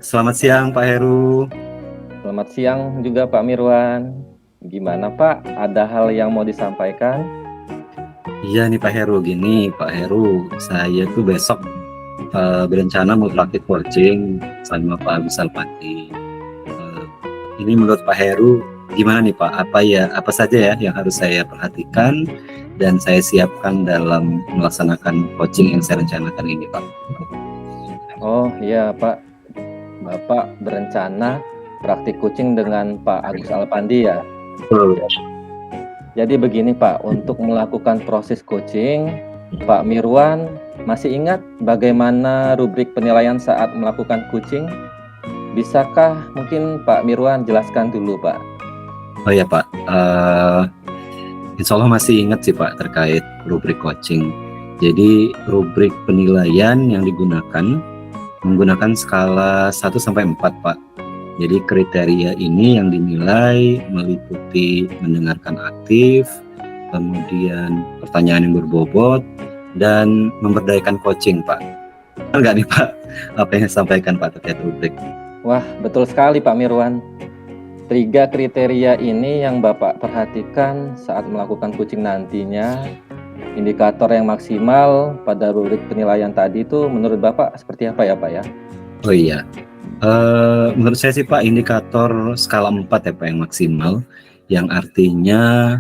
Selamat siang Pak Heru. Selamat siang juga Pak Mirwan. Gimana Pak? Ada hal yang mau disampaikan? Iya nih Pak Heru, gini Pak Heru, saya tuh besok berencana mau praktik coaching sama Pak Agus Alpati. Eh, ini menurut Pak Heru gimana nih Pak? Apa saja ya yang harus saya perhatikan dan saya siapkan dalam melaksanakan coaching yang saya rencanakan ini Pak? Oh iya Pak, Bapak berencana praktik coaching dengan Pak Agus Alpandi ya? Betul. Jadi begini Pak, untuk melakukan proses coaching, Pak Mirwan masih ingat bagaimana rubrik penilaian saat melakukan coaching? Bisakah mungkin Pak Mirwan jelaskan dulu Pak? Oh ya Pak, Insya Allah masih ingat sih Pak terkait rubrik coaching. Jadi rubrik penilaian yang digunakan menggunakan skala 1 sampai 4 Pak. Jadi kriteria ini yang dinilai meliputi mendengarkan aktif, kemudian pertanyaan yang berbobot, dan memberdayakan coaching Pak. Benar nggak nih Pak apa yang saya sampaikan Pak terkait rubrik? Wah, betul sekali Pak Mirwan. 3 kriteria ini yang Bapak perhatikan saat melakukan coaching nantinya. Indikator yang maksimal pada rubrik penilaian tadi itu menurut Bapak seperti apa ya Pak ya? Oh iya, menurut saya sih Pak indikator skala 4 ya Pak yang maksimal, yang artinya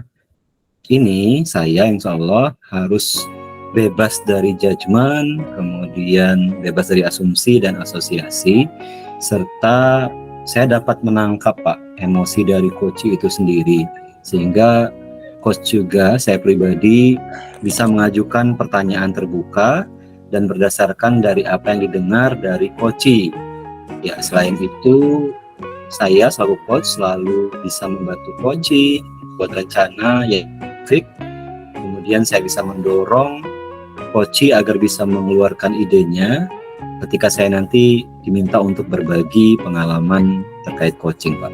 ini saya insya Allah harus bebas dari judgement, kemudian bebas dari asumsi dan asosiasi, serta saya dapat menangkap Pak emosi dari coach itu sendiri, sehingga coach juga saya pribadi bisa mengajukan pertanyaan terbuka dan berdasarkan dari apa yang didengar dari coach. Ya selain itu saya selaku coach selalu bisa membantu coach buat rencana ya fix. Kemudian saya bisa mendorong coach agar bisa mengeluarkan idenya ketika saya nanti diminta untuk berbagi pengalaman terkait coaching Pak.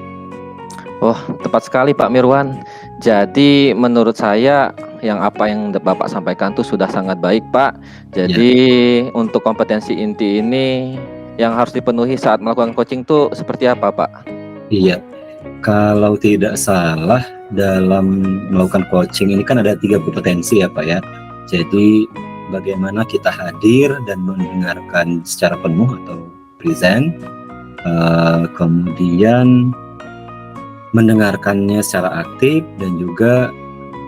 Oh, tepat sekali Pak Mirwan. Jadi menurut saya yang Bapak sampaikan itu sudah sangat baik Pak. Jadi untuk kompetensi inti ini yang harus dipenuhi saat melakukan coaching itu seperti apa Pak? Iya, kalau tidak salah dalam melakukan coaching ini kan ada 3 kompetensi ya Pak ya. Jadi bagaimana kita hadir dan mendengarkan secara penuh atau present, kemudian mendengarkannya secara aktif dan juga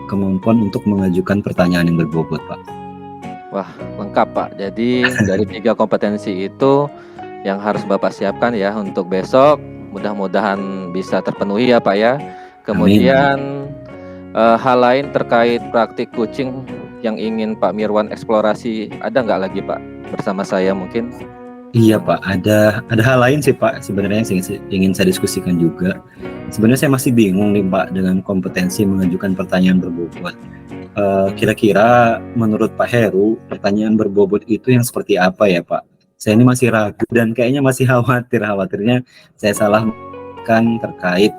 kemampuan untuk mengajukan pertanyaan yang berbobot Pak. Wah, lengkap Pak. Jadi dari 3 kompetensi itu yang harus Bapak siapkan ya untuk besok, mudah-mudahan bisa terpenuhi ya Pak ya. Kemudian hal lain terkait praktik coaching yang ingin Pak Mirwan eksplorasi, ada nggak lagi Pak bersama saya mungkin? Iya Pak, ada hal lain sih Pak sebenarnya yang ingin saya diskusikan juga. Sebenarnya saya masih bingung nih Pak dengan kompetensi mengajukan pertanyaan berbobot. Kira-kira menurut Pak Heru pertanyaan berbobot itu yang seperti apa ya Pak? Saya ini masih ragu dan kayaknya masih khawatirnya saya salah kan terkait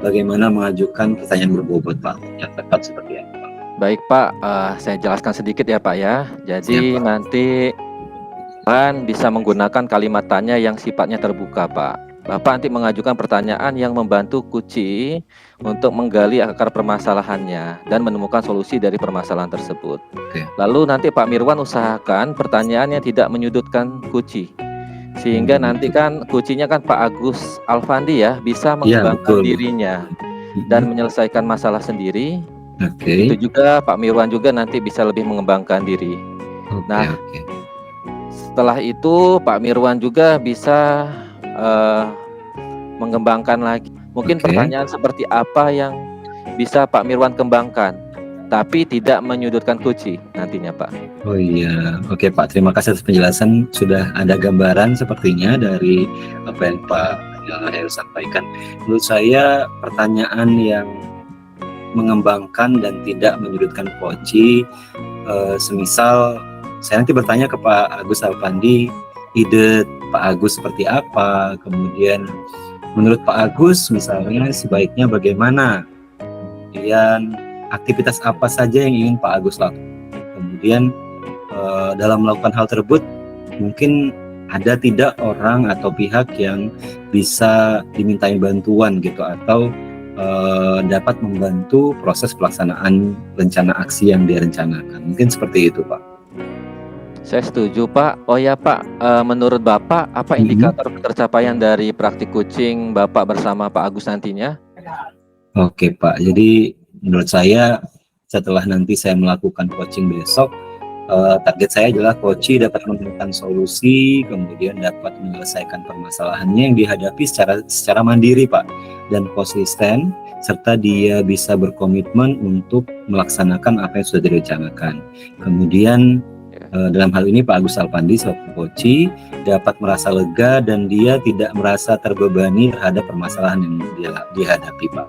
bagaimana mengajukan pertanyaan berbobot Pak yang tepat seperti apa Pak? Baik Pak, saya jelaskan sedikit ya Pak ya. Jadi nanti Bapak bisa menggunakan kalimat tanya yang sifatnya terbuka Pak. Bapak nanti mengajukan pertanyaan yang membantu Kuci untuk menggali akar permasalahannya dan menemukan solusi dari permasalahan tersebut. Lalu nanti Pak Mirwan usahakan pertanyaannya tidak menyudutkan Kuci, sehingga nanti kan Kucinya kan Pak Agus Alpandi ya, bisa mengembangkan dirinya dan menyelesaikan masalah sendiri. Itu juga Pak Mirwan juga nanti bisa lebih mengembangkan diri. Setelah itu Pak Mirwan juga bisa mengembangkan lagi. Mungkin pertanyaan seperti apa yang bisa Pak Mirwan kembangkan, tapi tidak menyudutkan Kuci nantinya Pak. Oh iya, oke Pak. Terima kasih atas penjelasan. Sudah ada gambaran sepertinya dari apa yang Pak Heru sampaikan. Menurut saya pertanyaan yang mengembangkan dan tidak menyudutkan Kuci, semisal saya nanti bertanya ke Pak Agus Alpandi, ide Pak Agus seperti apa, kemudian menurut Pak Agus misalnya sebaiknya bagaimana, kemudian aktivitas apa saja yang ingin Pak Agus lakukan, kemudian dalam melakukan hal tersebut mungkin ada tidak orang atau pihak yang bisa dimintain bantuan gitu atau dapat membantu proses pelaksanaan rencana aksi yang direncanakan. Mungkin seperti itu, Pak. Saya setuju, Pak. Oh ya, Pak, menurut Bapak apa indikator ketercapaian dari praktik coaching Bapak bersama Pak Agus nantinya? Oke, Pak. Jadi menurut saya setelah nanti saya melakukan coaching besok, target saya adalah coach dapat menemukan solusi, kemudian dapat menyelesaikan permasalahannya yang dihadapi secara mandiri, Pak, dan konsisten, serta dia bisa berkomitmen untuk melaksanakan apa yang sudah direncanakan. Kemudian dalam hal ini Pak Agus Alpandi selaku coach dapat merasa lega dan dia tidak merasa terbebani terhadap permasalahan yang dia dihadapi, Pak.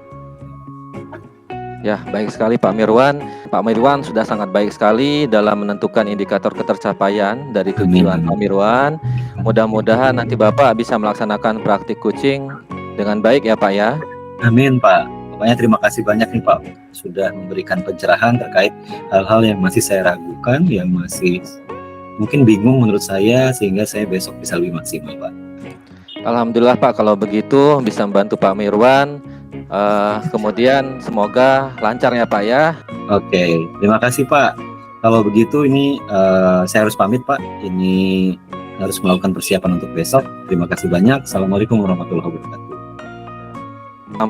Ya, baik sekali Pak Mirwan. Pak Mirwan sudah sangat baik sekali dalam menentukan indikator ketercapaian dari tujuan Pak Mirwan. Mudah-mudahan nanti Bapak bisa melaksanakan praktik coaching dengan baik ya Pak ya. Amin, Pak. Pokoknya terima kasih banyak nih Pak sudah memberikan pencerahan terkait hal-hal yang masih saya ragukan, yang masih mungkin bingung menurut saya, sehingga saya besok bisa lebih maksimal, Pak. Alhamdulillah Pak, kalau begitu bisa membantu Pak Mirwan. Kemudian semoga lancar ya Pak ya. Oke, terima kasih Pak. Kalau begitu ini saya harus pamit Pak. Ini harus melakukan persiapan untuk besok. Terima kasih banyak. Assalamualaikum warahmatullahi wabarakatuh.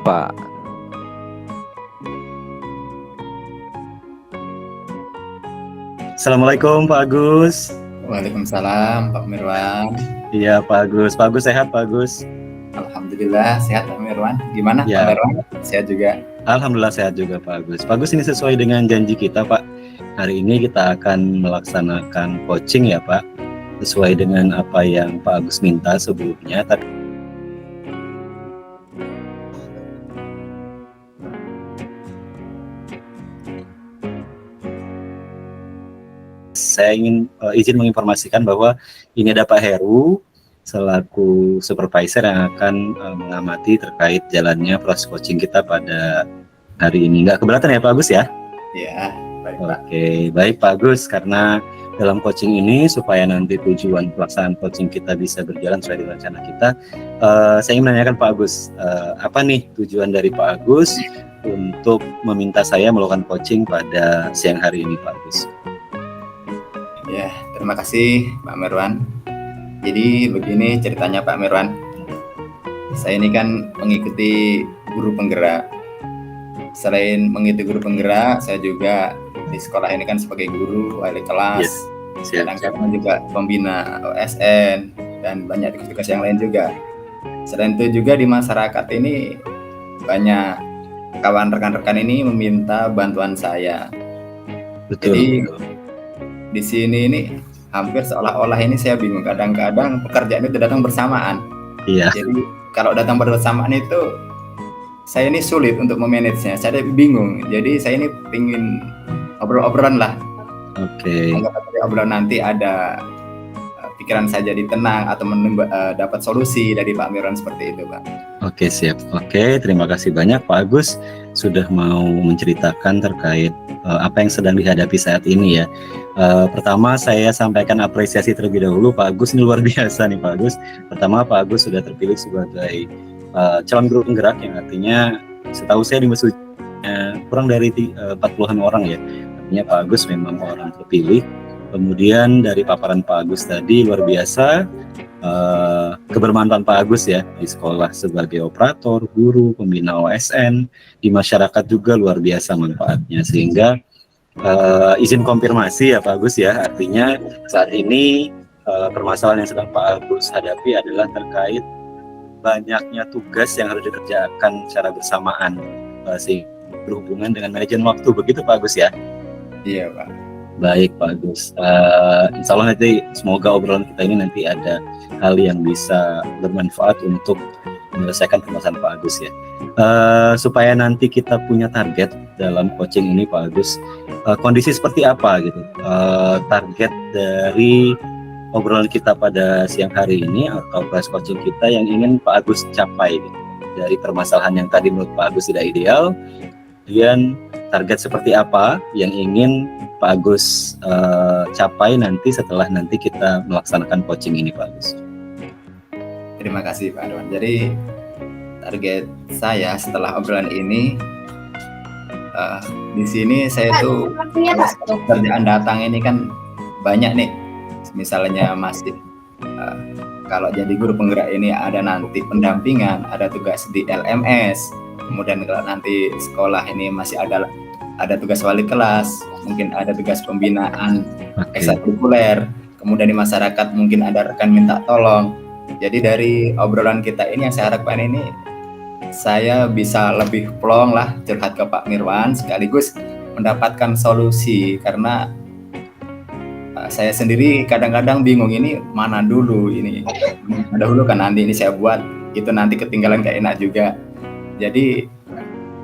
Pak. Assalamualaikum Pak Agus. Waalaikumsalam Pak Mirwan. Iya Pak Agus. Pak Agus sehat Pak Agus? Alhamdulillah sehat Pak Mirwan. Gimana ya. Pak Mirwan? Sehat juga? Alhamdulillah sehat juga Pak Agus. Pak Agus, ini sesuai dengan janji kita Pak. Hari ini kita akan melaksanakan coaching ya Pak. Sesuai dengan apa yang Pak Agus minta sebelumnya. Saya ingin izin menginformasikan bahwa ini ada Pak Heru selaku supervisor yang akan mengamati terkait jalannya proses coaching kita pada hari ini. Nggak keberatan ya Pak Agus ya? Iya, baik Pak. Oke, baik Pak Agus, karena dalam coaching ini supaya nanti tujuan pelaksanaan coaching kita bisa berjalan sesuai dengan rencana kita, saya ingin menanyakan Pak Agus, apa nih tujuan dari Pak Agus untuk meminta saya melakukan coaching pada siang hari ini Pak Agus? Ya, terima kasih Pak Mirwan. Jadi begini ceritanya Pak Mirwan. Saya ini kan mengikuti guru penggerak. Selain mengikuti guru penggerak, saya juga di sekolah ini kan sebagai guru, wali kelas, kadang-kadang juga pembina OSN, dan banyak tugas yang lain juga. Selain itu juga di masyarakat ini banyak kawan rekan-rekan ini meminta bantuan saya. Betul. Jadi di sini ini hampir seolah-olah ini saya bingung, kadang-kadang pekerjaan itu datang bersamaan. Iya. Jadi kalau datang bersamaan itu saya ini sulit untuk memanagenya, saya bingung. Jadi saya ini pingin obrol-obrolan lah. Oke. Obrolan nanti ada pikiran saya jadi tenang atau dapat solusi dari Pak Mirwan seperti itu, Pak. Oke, siap. Oke, terima kasih banyak Pak Agus sudah mau menceritakan terkait apa yang sedang dihadapi saat ini ya. Pertama saya sampaikan apresiasi terlebih dahulu, Pak Agus ini luar biasa nih Pak Agus. Pertama Pak Agus sudah terpilih sebagai calon guru penggerak, yang artinya setahu saya di Masjid kurang dari 40-an orang ya. Artinya Pak Agus memang orang terpilih. Kemudian dari paparan Pak Agus tadi luar biasa kebermanfaatan Pak Agus ya di sekolah sebagai operator, guru, pembina OSN, di masyarakat juga luar biasa manfaatnya, sehingga izin konfirmasi ya Pak Agus ya, artinya saat ini permasalahan yang sedang Pak Agus hadapi adalah terkait banyaknya tugas yang harus dikerjakan secara bersamaan, sehingga berhubungan dengan manajemen waktu, begitu Pak Agus ya? Iya Pak. Baik Pak Agus, insya Allah nanti semoga obrolan kita ini nanti ada hal yang bisa bermanfaat untuk menyelesaikan permasalahan Pak Agus ya. Supaya nanti kita punya target dalam coaching ini Pak Agus, kondisi seperti apa gitu, target dari obrolan kita pada siang hari ini atau press coaching kita yang ingin Pak Agus capai gitu, dari permasalahan yang tadi menurut Pak Agus tidak ideal, kemudian target seperti apa yang ingin Pak Agus capai nanti setelah nanti kita melaksanakan coaching ini, Pak Agus? Terima kasih Pak Arwan. Jadi target saya setelah obrolan ini, di sini saya tuh kerjaan datang ini kan banyak nih. Misalnya masih kalau jadi guru penggerak ini ada nanti pendampingan, ada tugas di LMS, kemudian kalau nanti sekolah ini masih ada tugas wali kelas, mungkin ada tugas pembinaan ekstrakurikuler, kemudian di masyarakat mungkin ada rekan minta tolong. Jadi dari obrolan kita ini yang saya harapkan ini saya bisa lebih plong lah curhat ke Pak Mirwan sekaligus mendapatkan solusi, karena saya sendiri kadang-kadang bingung ini mana dulu ini dahulu kan nanti ini saya buat itu nanti ketinggalan gak enak juga. Jadi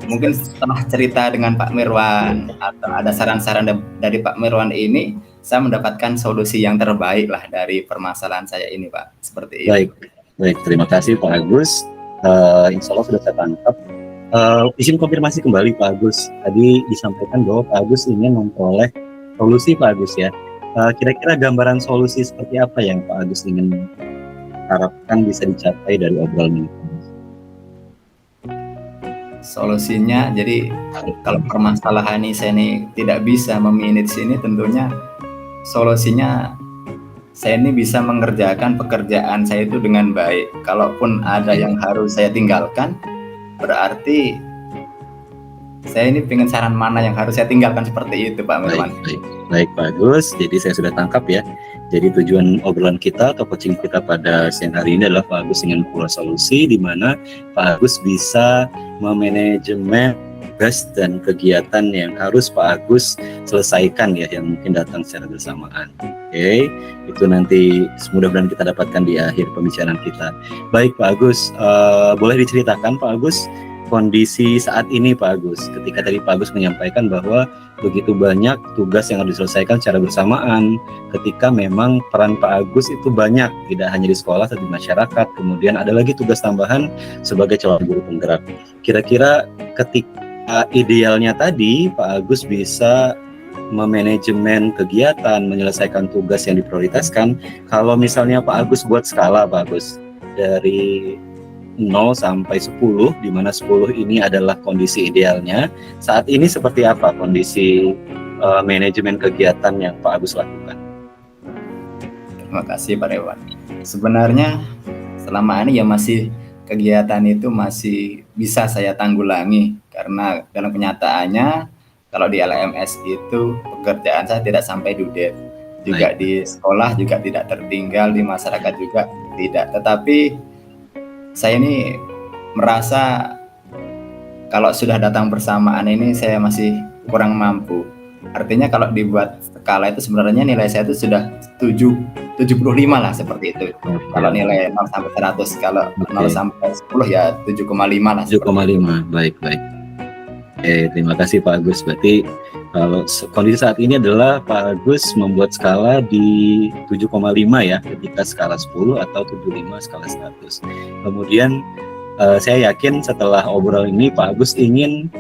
mungkin setelah cerita dengan Pak Mirwan atau ada saran-saran dari Pak Mirwan ini, saya mendapatkan solusi yang terbaik lah dari permasalahan saya ini, Pak. Seperti itu. Baik, terima kasih Pak Agus. Insya Allah sudah saya tangkap. Izin konfirmasi kembali Pak Agus. Tadi disampaikan bahwa Pak Agus ingin memperoleh solusi, Pak Agus ya. Kira-kira gambaran solusi seperti apa yang Pak Agus ingin harapkan bisa dicapai dari obrolan ini? Solusinya, jadi kalau permasalahan ini saya ini tidak bisa memanage ini, tentunya solusinya saya ini bisa mengerjakan pekerjaan saya itu dengan baik. Kalaupun ada yang harus saya tinggalkan, berarti saya ini pengen saran mana yang harus saya tinggalkan, seperti itu Pak Mirwan. Baik Pak Agus, jadi saya sudah tangkap ya. Jadi tujuan obrolan kita atau coaching kita pada siang hari ini adalah Pak Agus ingin memperoleh solusi di mana Pak Agus bisa memanajemen tugas dan kegiatan yang harus Pak Agus selesaikan ya, yang mungkin datang secara bersamaan. Oke, itu nanti mudah-mudahan kita dapatkan di akhir pembicaraan kita. Baik Pak Agus, boleh diceritakan Pak Agus kondisi saat ini Pak Agus, ketika tadi Pak Agus menyampaikan bahwa begitu banyak tugas yang harus diselesaikan secara bersamaan, ketika memang peran Pak Agus itu banyak, tidak hanya di sekolah tapi di masyarakat, kemudian ada lagi tugas tambahan sebagai calon guru penggerak. Kira-kira ketika idealnya tadi Pak Agus bisa memanajemen kegiatan, menyelesaikan tugas yang diprioritaskan, kalau misalnya Pak Agus buat skala Pak Agus dari 0 sampai 10, di mana 10 ini adalah kondisi idealnya. Saat ini seperti apa kondisi manajemen kegiatan yang Pak Agus lakukan? Terima kasih Pak Rewan. Sebenarnya selama ini ya masih kegiatan itu masih bisa saya tanggulangi, karena dalam kenyataannya kalau di LMS itu pekerjaan saya tidak sampai due date. Juga di sekolah juga tidak tertinggal, di masyarakat juga tidak. Tetapi saya ini merasa kalau sudah datang bersamaan ini saya masih kurang mampu. Artinya kalau dibuat skala itu sebenarnya nilai saya itu sudah 75 lah, seperti itu. Kalau nilai 0 sampai 100, kalau 0 sampai 10 ya 7,5 lah. 7,5, baik. Terima kasih Pak Agus. Berarti kalau kondisi saat ini adalah Pak Agus membuat skala di 7,5 ya, ketika skala 10 atau 75 skala 100. Kemudian saya yakin setelah obrolan ini Pak Agus ingin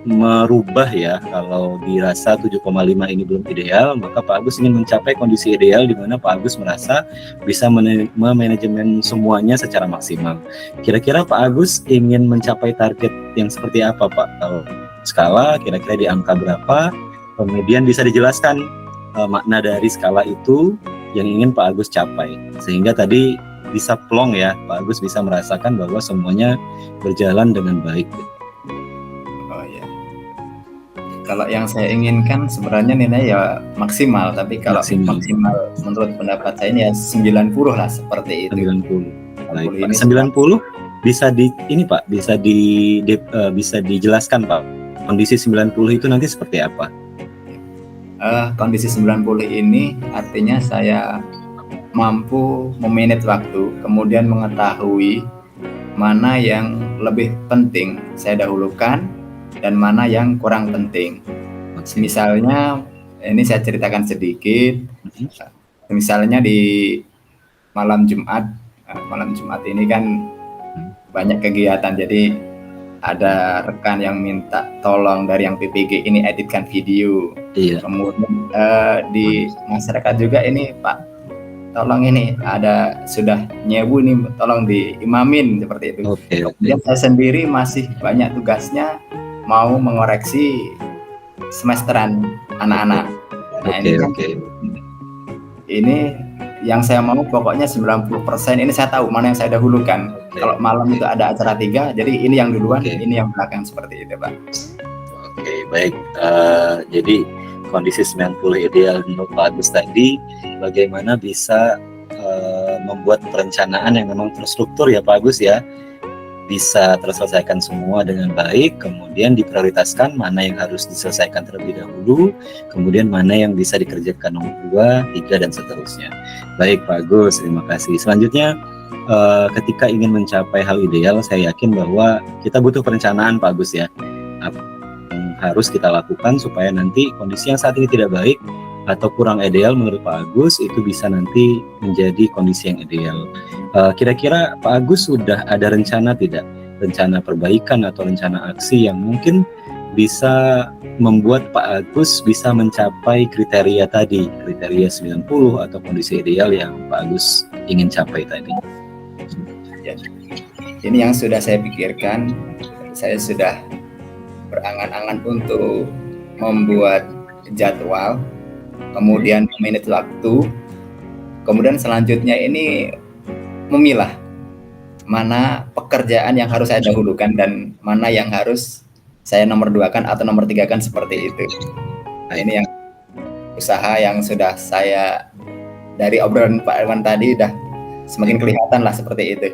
merubah ya, kalau dirasa 7,5 ini belum ideal, maka Pak Agus ingin mencapai kondisi ideal di mana Pak Agus merasa bisa memanajemen semuanya secara maksimal. Kira-kira Pak Agus ingin mencapai target yang seperti apa Pak? Kalau skala kira-kira di angka berapa, kemudian bisa dijelaskan makna dari skala itu yang ingin Pak Agus capai, sehingga tadi bisa plong ya, Pak Agus bisa merasakan bahwa semuanya berjalan dengan baik. Oh ya, kalau yang saya inginkan sebenarnya nilai ya maksimal, tapi kalau maksimal menurut pendapat saya ini ya 90 lah, seperti itu. 90. Baik, Pak. 90 bisa Pak, bisa dijelaskan Pak. Kondisi 90 itu nanti seperti apa? Kondisi 90 ini artinya saya mampu memanage waktu, kemudian mengetahui mana yang lebih penting saya dahulukan dan mana yang kurang penting. Misalnya, ini saya ceritakan sedikit. Misalnya di malam Jumat ini kan banyak kegiatan, jadi ada rekan yang minta tolong dari yang PPG ini editkan video. Iya. Kemudian di masyarakat juga ini Pak, tolong ini ada sudah nyewu nih, tolong diimamin seperti itu. Oke. Kemudian saya sendiri masih banyak tugasnya mau mengoreksi semesteran anak-anak. Nah, ini yang saya mau pokoknya 90% ini saya tahu mana yang saya dahulukan. Kalau malam itu ada acara 3, jadi ini yang duluan, ini yang belakang, seperti itu Pak. Oke, baik. Jadi kondisi 90 ideal menurut Pak Agus tadi, bagaimana bisa membuat perencanaan yang memang terstruktur ya Pak Agus ya, bisa terselesaikan semua dengan baik, kemudian diprioritaskan mana yang harus diselesaikan terlebih dahulu, kemudian mana yang bisa dikerjakan nomor 2, 3, dan seterusnya. Baik Pak Agus, terima kasih. Selanjutnya, ketika ingin mencapai hal ideal, saya yakin bahwa kita butuh perencanaan Pak Agus ya. Apa yang harus kita lakukan supaya nanti kondisi yang saat ini tidak baik atau kurang ideal menurut Pak Agus itu bisa nanti menjadi kondisi yang ideal. Kira-kira Pak Agus sudah ada rencana tidak? Rencana perbaikan atau rencana aksi yang mungkin bisa membuat Pak Agus bisa mencapai kriteria tadi, kriteria 90 atau kondisi ideal yang Pak Agus ingin capai tadi. Ya. Ini yang sudah saya pikirkan, saya sudah berangan-angan untuk membuat jadwal, kemudian menit waktu, kemudian selanjutnya ini memilah mana pekerjaan yang harus saya dahulukan dan mana yang harus saya nomor 2-kan atau nomor 3-kan, seperti itu. Nah, ini yang usaha yang sudah saya dari obrolan Pak Irwan tadi udah semakin kelihatan lah seperti itu.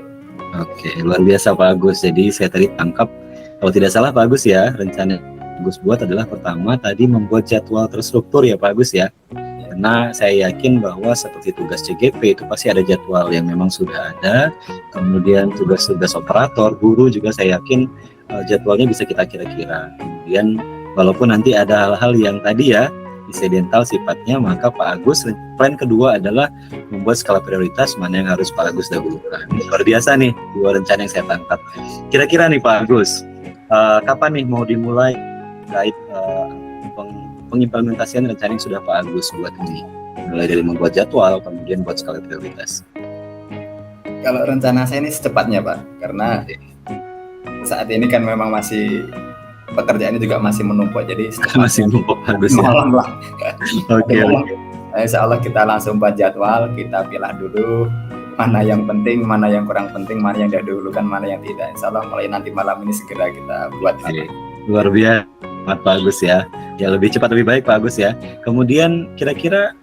Oke, luar biasa Pak Agus. Jadi saya tadi tangkap, kalau tidak salah Pak Agus ya, rencana yang Agus buat adalah pertama tadi membuat jadwal terstruktur ya Pak Agus ya. Karena saya yakin bahwa seperti tugas CGP itu pasti ada jadwal yang memang sudah ada. Kemudian tugas-tugas operator, guru juga saya yakin jadwalnya bisa kita kira-kira. Kemudian walaupun nanti ada hal-hal yang tadi ya insidental sifatnya, maka Pak Agus plan kedua adalah membuat skala prioritas mana yang harus Pak Agus dahulukan. Luar biasa nih dua rencana yang saya tangkap. Kira-kira nih Pak Agus, kapan nih mau dimulai terkait pengimplementasian rencana yang sudah Pak Agus buat ini, mulai dari membuat jadwal kemudian buat skala prioritas? Kalau rencana saya ini secepatnya Pak, karena saat ini kan memang masih pekerjaannya juga masih menumpuk, jadi masih menumpuk Agus ya. Malam lah. Oke. Insya Allah kita langsung buat jadwal, kita pilih dulu mana yang penting, mana yang kurang penting, mana yang didahulukan, mana yang tidak. Insya Allah mulai nanti malam ini segera kita buat. Luar biasa Pak Agus ya. Ya lebih cepat lebih baik Pak Agus ya. Kemudian kira-kira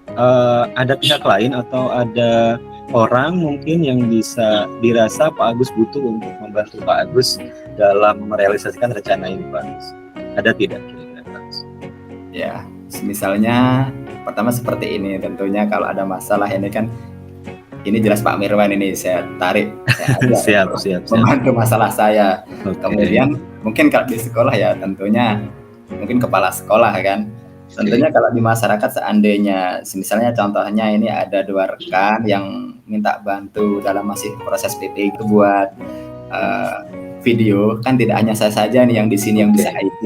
ada pihak lain atau ada orang mungkin yang bisa dirasa Pak Agus butuh untuk membantu Pak Agus dalam merealisasikan rencana ini Pak Agus? Ada tidak kira-kira Pak Agus? Ya, misalnya pertama seperti ini, tentunya kalau ada masalah ini kan, ini jelas Pak Mirwan ini saya tarik, saya siap. membantu masalah saya. Okay. Kemudian mungkin kalau di sekolah ya tentunya mungkin kepala sekolah kan. Tentunya kalau di masyarakat seandainya, misalnya contohnya ini ada 2 rekan yang minta bantu dalam masih proses PP itu buat video, kan tidak hanya saya saja nih yang di sini yang bisa IT.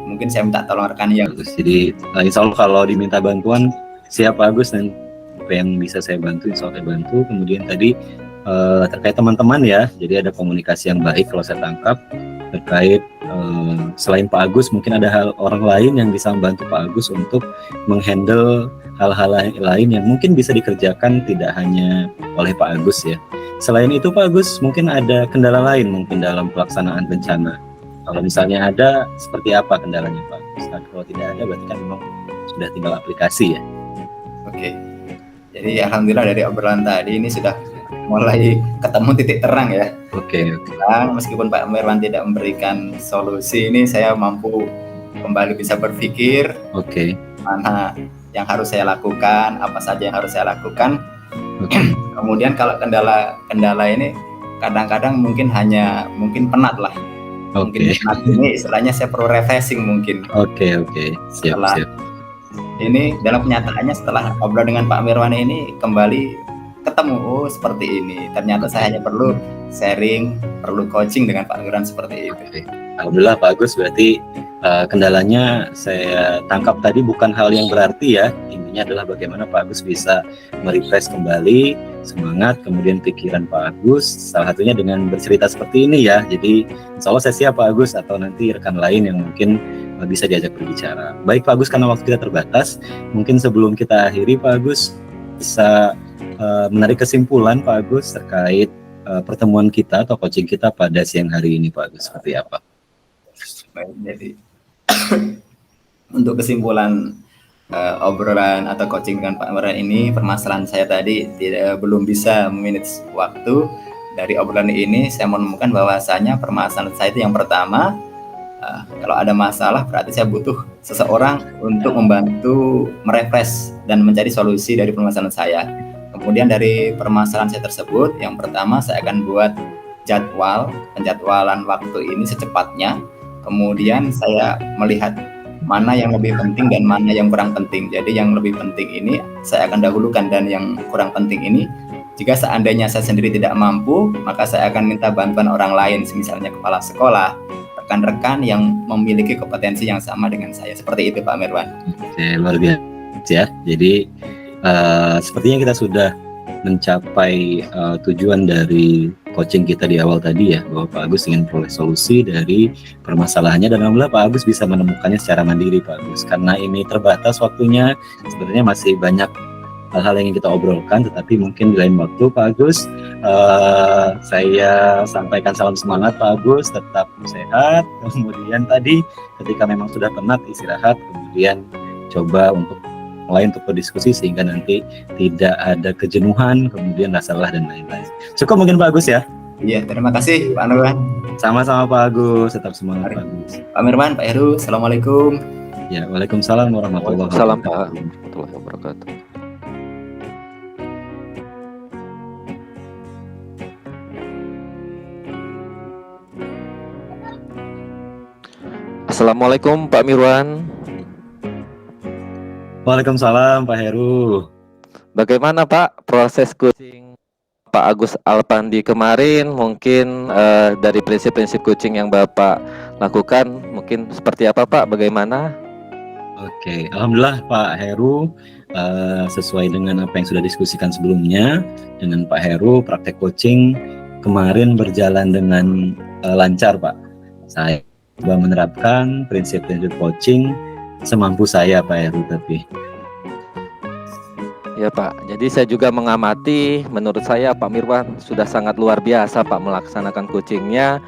Mungkin saya minta tolong rekan yang. Jadi insya Allah kalau diminta bantuan siap Pak Agus, dan apa yang bisa saya bantu insya Allah saya bantu. Kemudian tadi terkait teman-teman ya, jadi ada komunikasi yang baik kalau saya tangkap terkait selain Pak Agus mungkin ada orang lain yang bisa membantu Pak Agus untuk menghandle hal-hal lain yang mungkin bisa dikerjakan tidak hanya oleh Pak Agus ya. Selain itu Pak Agus mungkin ada kendala lain mungkin dalam pelaksanaan rencana. Kalau misalnya ada, seperti apa kendalanya Pak Agus? Nah, kalau tidak ada berarti kan memang sudah tinggal aplikasi ya. Oke. Jadi alhamdulillah dari obrolan tadi ini sudah mulai ketemu titik terang ya. Oke. Meskipun Pak Mirwan tidak memberikan solusi, ini saya mampu kembali bisa berpikir mana yang harus saya lakukan, apa saja yang harus saya lakukan. Kemudian kalau kendala ini kadang-kadang mungkin penat lah. Mungkin penat ini istilahnya saya perlu refreshing mungkin. Siap. Ini dalam kenyataannya setelah obrol dengan Pak Mirwan ini kembali ketemu, oh seperti ini. Ternyata saya hanya perlu sharing, perlu coaching dengan Pak Mirwan seperti itu. Oke. Alhamdulillah Pak Agus, berarti kendalanya saya tangkap tadi bukan hal yang berarti ya. Intinya adalah bagaimana Pak Agus bisa merefresh kembali semangat, kemudian pikiran Pak Agus, salah satunya dengan bercerita seperti ini ya. Jadi insya Allah saya siap Pak Agus, atau nanti rekan lain yang mungkin bisa diajak berbicara. Baik Pak Agus, karena waktu kita terbatas, mungkin sebelum kita akhiri Pak Agus bisa menarik kesimpulan Pak Agus terkait pertemuan kita atau coaching kita pada siang hari ini Pak Agus, seperti apa? Baik, jadi untuk kesimpulan obrolan atau coaching dengan Pak Mirwan ini, permasalahan saya tadi belum bisa memanage waktu. Dari obrolan ini saya menemukan bahwasanya permasalahan saya itu yang pertama, kalau ada masalah berarti saya butuh seseorang untuk membantu merefresh dan mencari solusi dari permasalahan saya. Kemudian dari permasalahan saya tersebut, yang pertama saya akan buat penjadwalan waktu ini secepatnya. Kemudian saya melihat mana yang lebih penting dan mana yang kurang penting. Jadi yang lebih penting ini saya akan dahulukan, dan yang kurang penting ini jika seandainya saya sendiri tidak mampu, maka saya akan minta bantuan orang lain, misalnya kepala sekolah, rekan-rekan yang memiliki kompetensi yang sama dengan saya. Seperti itu Pak Mirwan. Oke, luar biasa ya. Jadi sepertinya kita sudah mencapai tujuan dari coaching kita di awal tadi ya, bahwa Pak Agus ingin peroleh solusi dari permasalahannya, dan alhamdulillah Pak Agus bisa menemukannya secara mandiri Pak Agus. Karena ini terbatas waktunya, sebenarnya masih banyak hal-hal yang ingin kita obrolkan, tetapi mungkin di lain waktu Pak Agus. Saya sampaikan salam semangat Pak Agus, tetap sehat. Kemudian tadi ketika memang sudah penat, istirahat, kemudian coba untuk mulai untuk berdiskusi sehingga nanti tidak ada kejenuhan, kemudian rasa lelah dan lain-lain. Cukup mungkin Pak Agus ya? Iya, terima kasih Pak Mirwan. Sama-sama Pak Agus, tetap semangat Pak Agus. Pak Mirwan, Pak Heru, Assalamualaikum. Ya, Waalaikumsalam warahmatullahi Waalaikumsalam, wabarakatuh. Pak. Warahmatullahi wabarakatuh. Assalamualaikum Pak Mirwan. Waalaikumsalam Pak Heru. Bagaimana Pak proses coaching Pak Agus Alpandi kemarin? Mungkin dari prinsip-prinsip coaching yang Bapak lakukan, mungkin seperti apa Pak? Bagaimana? Oke, alhamdulillah Pak Heru, sesuai dengan apa yang sudah diskusikan sebelumnya dengan Pak Heru, praktek coaching kemarin berjalan dengan lancar Pak. Saya coba menerapkan prinsip-prinsip coaching semampu saya Pak Heru tapi. Ya Pak, jadi saya juga mengamati, menurut saya Pak Mirwan sudah sangat luar biasa Pak melaksanakan coachingnya.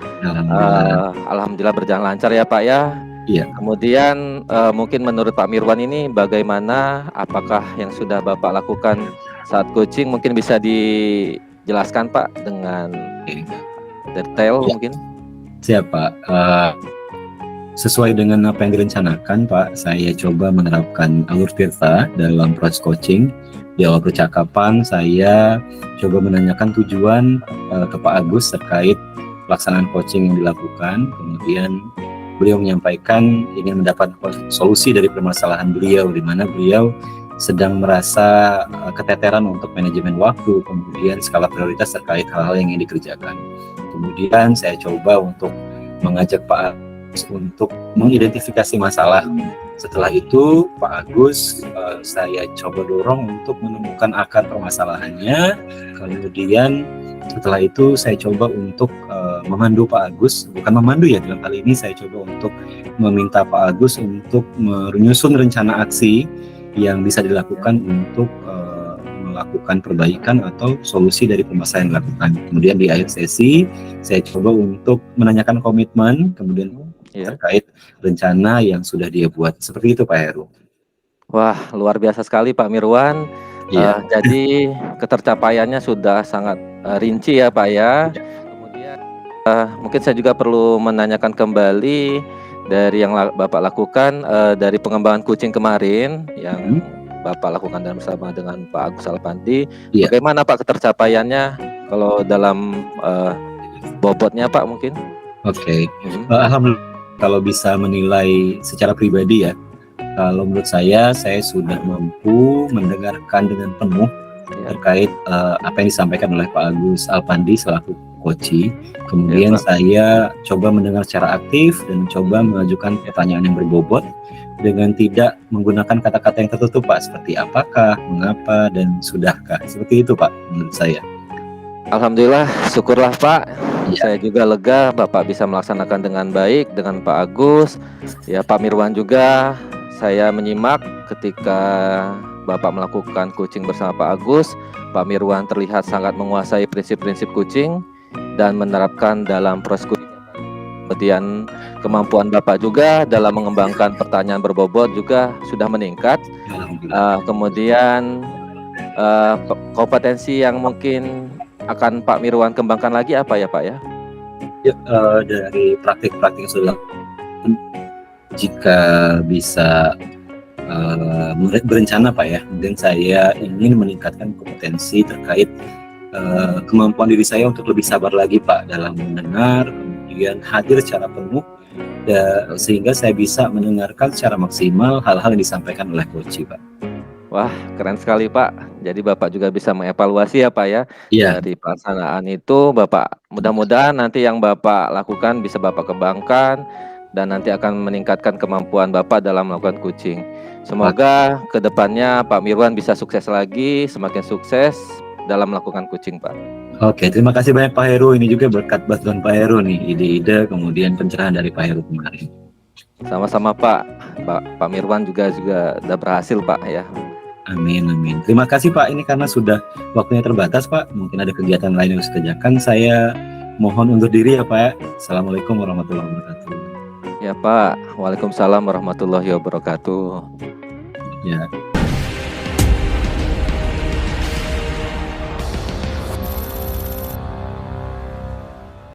Alhamdulillah berjalan lancar ya Pak ya. Iya. Kemudian mungkin menurut Pak Mirwan ini bagaimana, apakah yang sudah Bapak lakukan saat coaching mungkin bisa dijelaskan Pak dengan detail ya. Mungkin. Siap Pak. Sesuai dengan apa yang direncanakan Pak, saya coba menerapkan alur Tirta dalam proses coaching. Di awal percakapan saya coba menanyakan tujuan ke Pak Agus terkait pelaksanaan coaching yang dilakukan. Kemudian beliau menyampaikan ingin mendapat solusi dari permasalahan beliau, di mana beliau sedang merasa keteteran untuk manajemen waktu, kemudian skala prioritas terkait hal-hal yang ingin dikerjakan. Kemudian saya coba untuk mengajak Pak Agus untuk mengidentifikasi masalah. Setelah itu Pak Agus saya coba dorong untuk menemukan akar permasalahannya. Kemudian setelah itu saya coba untuk memandu Pak Agus, bukan memandu ya, dalam kali ini saya coba untuk meminta Pak Agus untuk menyusun rencana aksi yang bisa dilakukan untuk melakukan perbaikan atau solusi dari permasalahan yang dilakukan. Kemudian di akhir sesi saya coba untuk menanyakan komitmen, kemudian terkait rencana yang sudah dia buat. Seperti itu Pak Heru. Wah, luar biasa sekali Pak Mirwan. Jadi ketercapaiannya sudah sangat rinci ya Pak ya. Kemudian mungkin saya juga perlu menanyakan kembali dari yang Bapak lakukan dari pengembangan coaching kemarin yang Bapak lakukan bersama dengan Pak Agus Alpandi. Bagaimana Pak ketercapaiannya kalau dalam bobotnya Pak mungkin? Oke. Alhamdulillah. Kalau bisa menilai secara pribadi ya, kalau menurut saya sudah mampu mendengarkan dengan penuh Ya. terkait apa yang disampaikan oleh Pak Agus Alpandi selaku Koci. Kemudian Ya, Pak. saya coba mendengar secara aktif dan coba mengajukan pertanyaan yang berbobot dengan tidak menggunakan kata-kata yang tertutup, Pak, seperti apakah, mengapa, dan sudahkah. Seperti itu, Pak, menurut saya. Alhamdulillah, syukurlah Pak. Ya. Saya juga lega Bapak bisa melaksanakan dengan baik dengan Pak Agus. Ya, Pak Mirwan juga. Saya menyimak ketika Bapak melakukan coaching bersama Pak Agus. Pak Mirwan terlihat sangat menguasai prinsip-prinsip coaching dan menerapkan dalam proses coaching. Kemudian kemampuan Bapak juga dalam mengembangkan pertanyaan berbobot juga sudah meningkat. Kemudian kompetensi yang mungkin akan Pak Mirwan kembangkan lagi apa ya Pak ya? Ya, dari praktik-praktik sudah, jika bisa berencana, Pak ya, mungkin saya ingin meningkatkan kompetensi terkait kemampuan diri saya untuk lebih sabar lagi, Pak, dalam mendengar, kemudian hadir secara penuh, sehingga saya bisa mendengarkan secara maksimal hal-hal yang disampaikan oleh Koci, Pak. Wah, keren sekali Pak. Jadi Bapak juga bisa mengevaluasi ya Pak ya. Iya. Dari pelaksanaan itu Bapak, mudah-mudahan nanti yang Bapak lakukan bisa Bapak kembangkan dan nanti akan meningkatkan kemampuan Bapak dalam melakukan coaching. Semoga kedepannya Pak Mirwan bisa sukses lagi, semakin sukses dalam melakukan coaching Pak. Oke, terima kasih banyak Pak Heru. Ini juga berkat bantuan Pak Heru nih, ide-ide kemudian pencerahan dari Pak Heru kemarin. Sama-sama Pak. Pak Mirwan juga udah berhasil Pak ya. Amin, amin. Terima kasih Pak, ini karena sudah waktunya terbatas Pak, mungkin ada kegiatan lain yang harus kerjakan. Saya mohon undur diri ya Pak. Assalamualaikum warahmatullahi wabarakatuh. Ya Pak, waalaikumsalam warahmatullahi wabarakatuh. Ya.